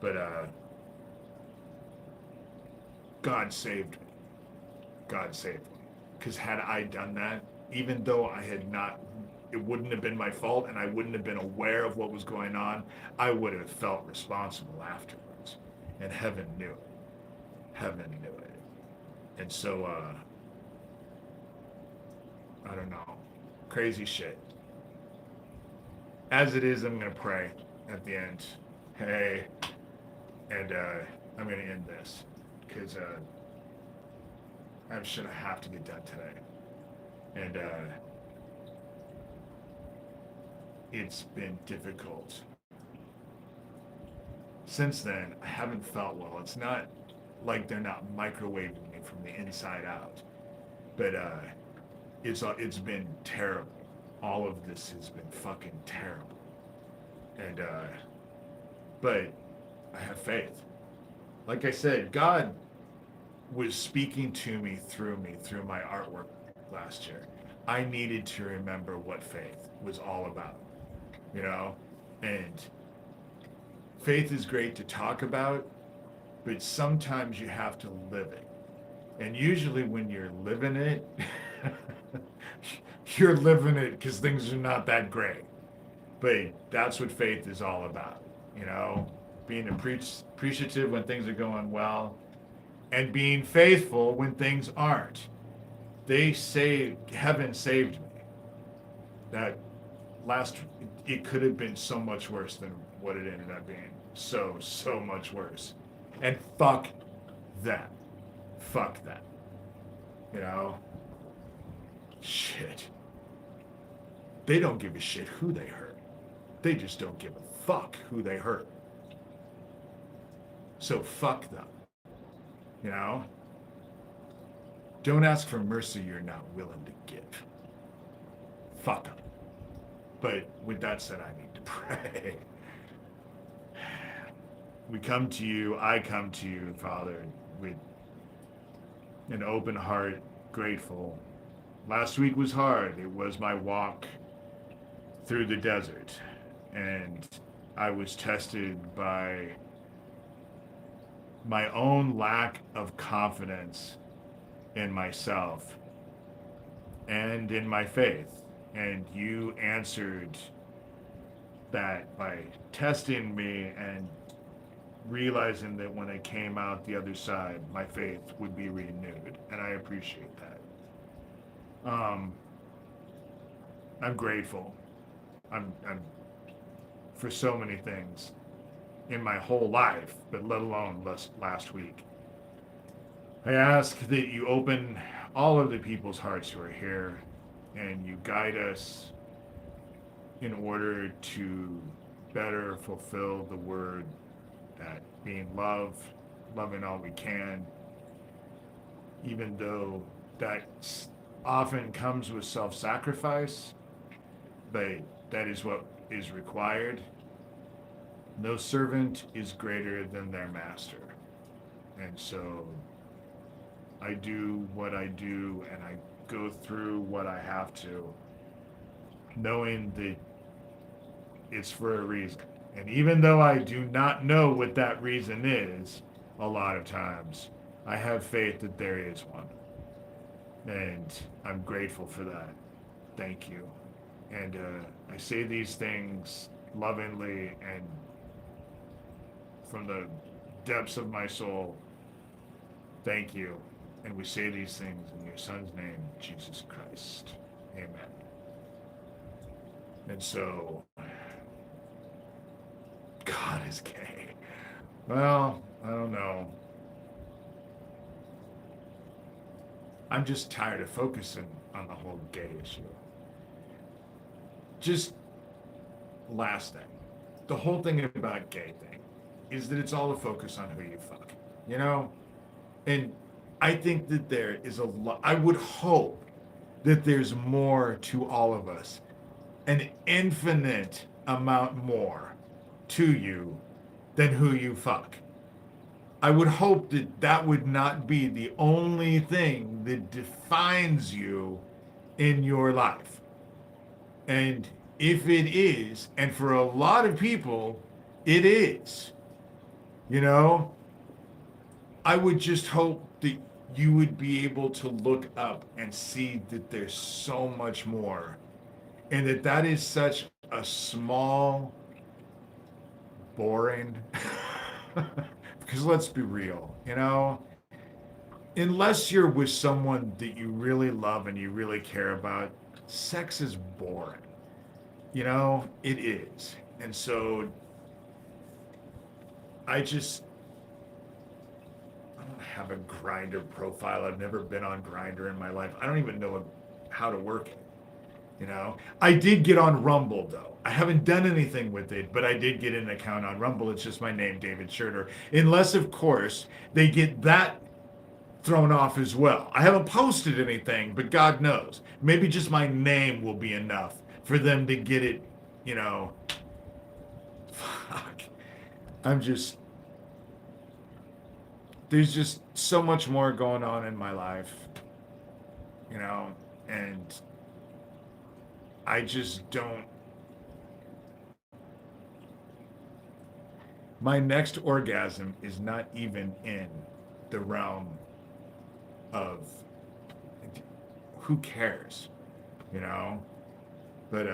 But God saved me. God saved me. Because had I done that, even though I had not, it wouldn't have been my fault and I wouldn't have been aware of what was going on, I would have felt responsible afterwards. And heaven knew it. Heaven knew it. And so, I don't know. Crazy shit. As it is, I'm going to pray at the end. Hey. And I'm going to end this. Because I'm sure I have to get done today. And it's been difficult. Since then, I haven't felt well. It's not like they're not microwaving me from the inside out. But it's been terrible. All of this has been fucking terrible. And but I have faith. Like I said, God was speaking to me through my artwork last year. I needed to remember what faith was all about, and faith is great to talk about, but sometimes you have to live it. And usually when you're living it, you're living it because things are not that great. But that's what faith is all about, being appreciative when things are going well, and being faithful when things aren't. Heaven saved me. That it could have been so much worse than what it ended up being. So much worse. And fuck that. Fuck that. Shit. They don't give a shit who they hurt. They just don't give a fuck who they hurt. So fuck them. Don't ask for mercy you're not willing to give. Fuck them. But with that said, I need to pray. We come to you, I come to you, Father, with an open heart, grateful. Last week was hard. It was my walk through the desert. And I was tested by my own lack of confidence in myself and in my faith. And you answered that by testing me and realizing that when I came out the other side, my faith would be renewed, and I appreciate that. I'm grateful. I'm for so many things in my whole life, but let alone last week. I ask that you open all of the people's hearts who are here, and you guide us in order to better fulfill the word that being love, loving all we can, even though that often comes with self-sacrifice, but that is what is required. No servant is greater than their master. And so I do what I do and I go through what I have to, knowing that it's for a reason. And even though I do not know what that reason is, a lot of times, I have faith that there is one. And I'm grateful for that. Thank you. And I say these things lovingly and from the depths of my soul. Thank you. And we say these things in your son's name, Jesus Christ. Amen. And so, God is gay. Well, I don't know. I'm just tired of focusing on the whole gay issue. Just last thing. The whole thing about gay thing is that it's all a focus on who you fuck. You know? And I think that there is a lot. I would hope that there's more to all of us. An infinite amount more to you than who you fuck. I would hope that that would not be the only thing that defines you in your life. And if it is, and for a lot of people, it is, you know, I would just hope that you would be able to look up and see that there's so much more. And that is such a small, boring, because let's be real, you know, unless you're with someone that you really love and you really care about, sex is boring. You know, it is. And so I don't have a Grindr profile. I've never been on Grindr in my life. I don't even know how to work it. You know, I did get on Rumble though. I haven't done anything with it, but I did get an account on Rumble. It's just my name, David Shurter. Unless, of course, they get that thrown off as well. I haven't posted anything, but God knows. Maybe just my name will be enough for them to get it, you know. Fuck. There's just so much more going on in my life, you know, and I just don't. My next orgasm is not even in the realm of who cares, you know? But,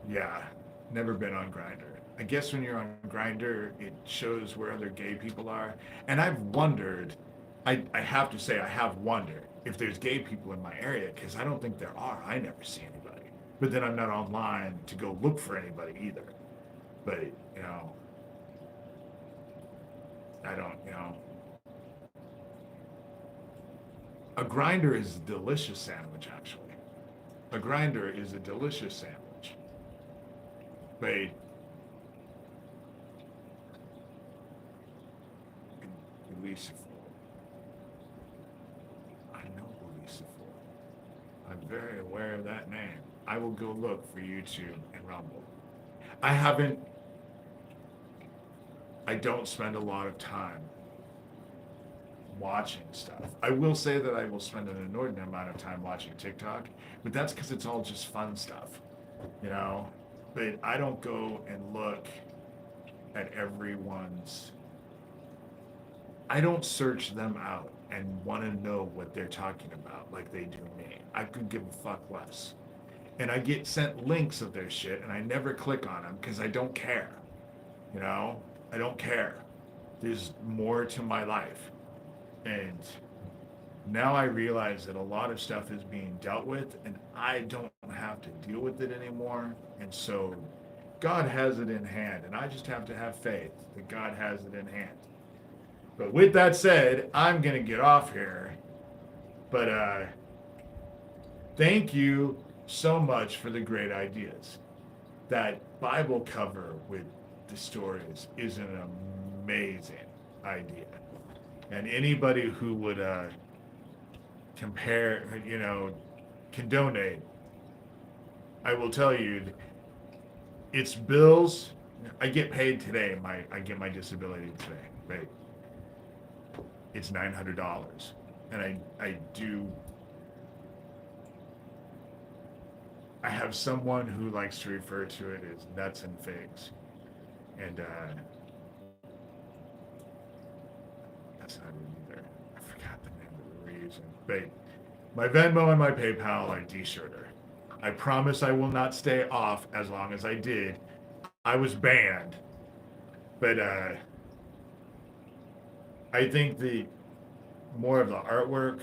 yeah, never been on Grindr. I guess when you're on Grindr, it shows where other gay people are. And I've wondered, I have to say, I have wondered if there's gay people in my area, because I don't think there are. I never see anybody. But then I'm not online to go look for anybody either. But, you know, I don't, you know. A Grindr is a delicious sandwich, actually. A Grindr is a delicious sandwich. But Lucifer. I know Lucifer. I'm very aware of that name. I will go look for YouTube and Rumble. I don't spend a lot of time watching stuff. I will say that I will spend an inordinate amount of time watching TikTok, but that's because it's all just fun stuff, you know? But I don't go and look at everyone's. I don't search them out and want to know what they're talking about like they do me. I could give a fuck less. And I get sent links of their shit and I never click on them because I don't care. You know, I don't care. There's more to my life. And now I realize that a lot of stuff is being dealt with and I don't have to deal with it anymore. And so God has it in hand, and I just have to have faith that God has it in hand. But with that said, I'm going to get off here. But thank you so much for the great ideas. That Bible cover with the stories is an amazing idea. And anybody who would compare, can donate, I will tell you, it's bills. I get paid today. I get my disability today, right? It's $900, and I have someone who likes to refer to it as nuts and figs, and that's not it either. I forgot the name of the reason. But my Venmo and my PayPal are Shurter. I promise I will not stay off as long as I did. I was banned, but I think the more of the artwork.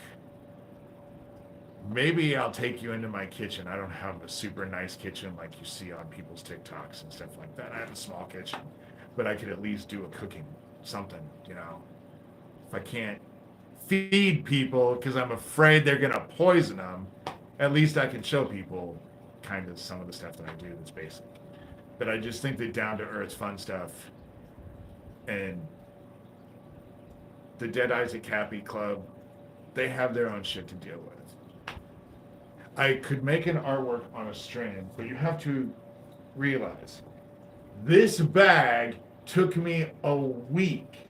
Maybe I'll take you into my kitchen. I don't have a super nice kitchen like you see on people's TikToks and stuff like that. I have a small kitchen, but I could at least do a cooking something, If I can't feed people because I'm afraid they're gonna poison them, at least I can show people kind of some of the stuff that I do that's basic. But I just think that down to earth fun stuff and the Dead Isaac Cappy Club, they have their own shit to deal with. I could make an artwork on a strand, but you have to realize this bag took me a week.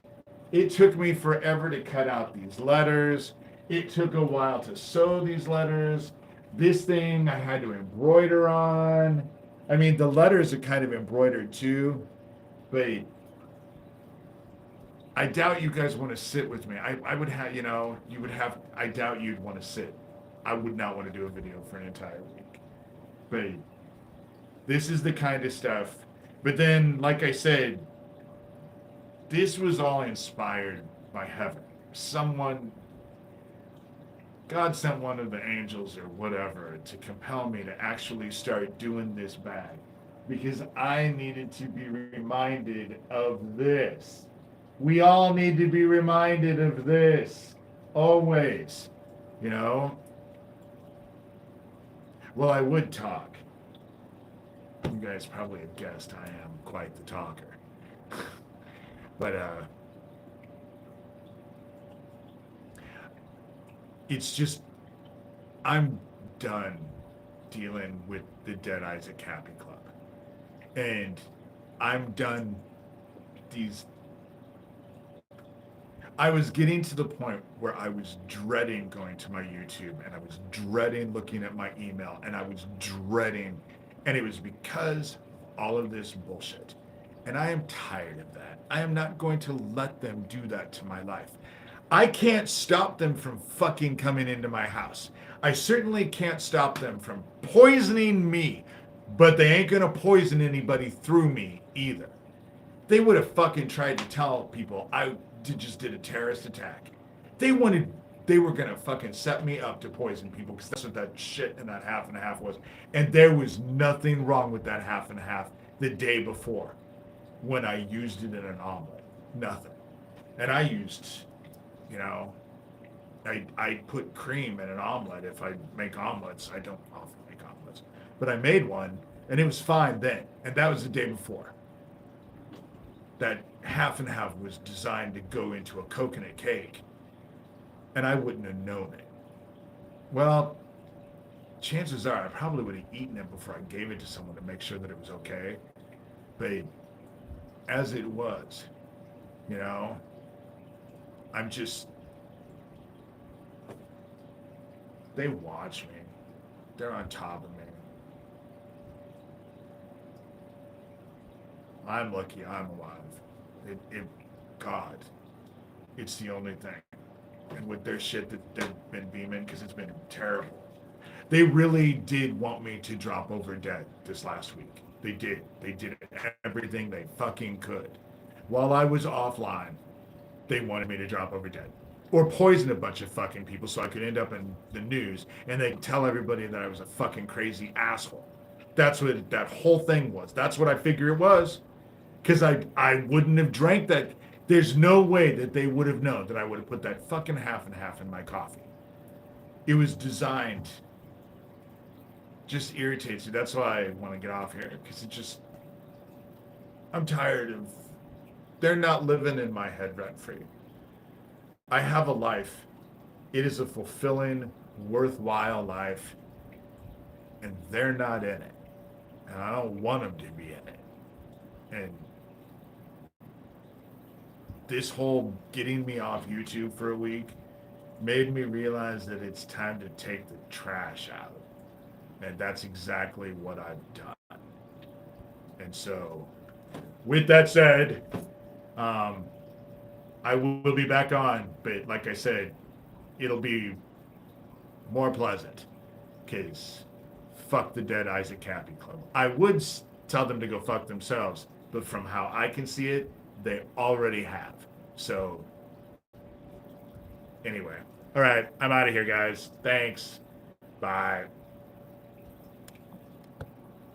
It took me forever to cut out these letters. It took a while to sew these letters. This thing I had to embroider on. I mean, the letters are kind of embroidered too, but I doubt you guys want to sit with me. I would have, I doubt you'd want to sit. I would not want to do a video for an entire week. But this is the kind of stuff. But then, like I said, this was all inspired by heaven. God sent one of the angels or whatever to compel me to actually start doing this bag because I needed to be reminded of this. We all need to be reminded of this always, Well, I would talk. You guys probably have guessed I am quite the talker. But it's just, I'm done dealing with the Dead Isaac Cappy Club. And I'm done I was getting to the point where I was dreading going to my YouTube and I was dreading looking at my email and I was dreading, and it was because all of this bullshit. And I am tired of that. I am not going to let them do that to my life. I can't stop them from fucking coming into my house. I certainly can't stop them from poisoning me, but they ain't gonna poison anybody through me either. They would have fucking tried to tell people I just did a terrorist attack. They were gonna fucking set me up to poison people because that's what that shit in that half and a half was. And there was nothing wrong with that half and a half the day before when I used it in an omelet. Nothing. And I used, I put cream in an omelet. If I make omelets, I don't often make omelets, but I made one and it was fine then. And that was the day before. That half and half was designed to go into a coconut cake, and I wouldn't have known it. Well, chances are I probably would have eaten it before I gave it to someone to make sure that it was okay. But as it was, I'm just, they watch me. They're on top of me. I'm lucky I'm alive. God, it's the only thing. And with their shit that they've been beaming, because it's been terrible. They really did want me to drop over dead this last week. They did. They did it. everything they fucking could. While I was offline, they wanted me to drop over dead or poison a bunch of fucking people so I could end up in the news and they tell everybody that I was a fucking crazy asshole. That's what that whole thing was. That's what I figure it was. Because I wouldn't have drank that. There's no way that they would have known that I would have put that fucking half and half in my coffee. It was designed. Just irritates you. That's why I want to get off here. Because it just. I'm tired of. They're not living in my head rent free. I have a life. It is a fulfilling, worthwhile life. And they're not in it. And I don't want them to be in it. And this whole getting me off YouTube for a week made me realize that it's time to take the trash out. And that's exactly what I've done. And so, with that said, I will be back on, but like I said, it'll be more pleasant because fuck the Dead Isaac Cappy Club. I would tell them to go fuck themselves, but from how I can see it, they already have. So, anyway. All right, I'm out of here, guys. Thanks. Bye.